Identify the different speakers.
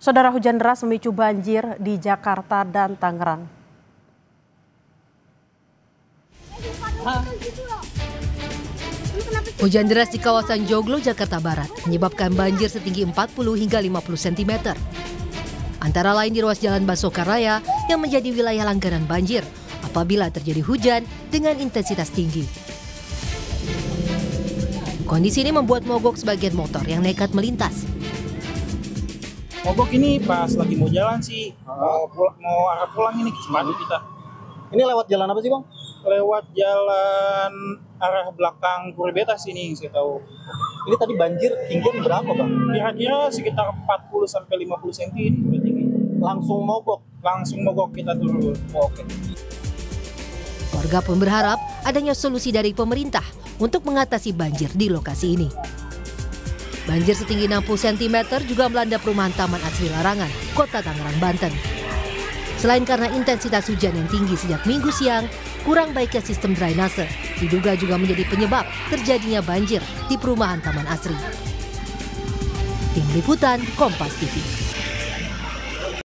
Speaker 1: Saudara, hujan deras memicu banjir di Jakarta dan Tangerang.
Speaker 2: Hujan deras di kawasan Joglo, Jakarta Barat menyebabkan banjir setinggi 40 hingga 50 cm. Antara lain di ruas Jalan Basoka Raya yang menjadi wilayah langganan banjir apabila terjadi hujan dengan intensitas tinggi. Kondisi ini membuat mogok sebagian motor yang nekat melintas.
Speaker 3: Mogok ini pas lagi mau jalan sih, mau arah pulang ini kecepatan kita.
Speaker 4: Ini lewat jalan apa sih, Bang?
Speaker 3: Lewat jalan arah belakang Puribetas ini saya tahu.
Speaker 4: Ini tadi banjir tingginya berapa, Bang?
Speaker 3: Kira-kira sekitar 40 sampai 50 cm ini udah tinggi.
Speaker 4: Langsung mogok?
Speaker 3: Langsung mogok kita turun.
Speaker 4: Oke.
Speaker 2: Warga pun berharap adanya solusi dari pemerintah untuk mengatasi banjir di lokasi ini. Banjir setinggi 60 cm juga melanda perumahan Taman Asri Larangan, Kota Tangerang, Banten. Selain karena intensitas hujan yang tinggi sejak Minggu siang, kurang baiknya sistem drainase diduga juga menjadi penyebab terjadinya banjir di perumahan Taman Asri. Tim Liputan Kompas TV.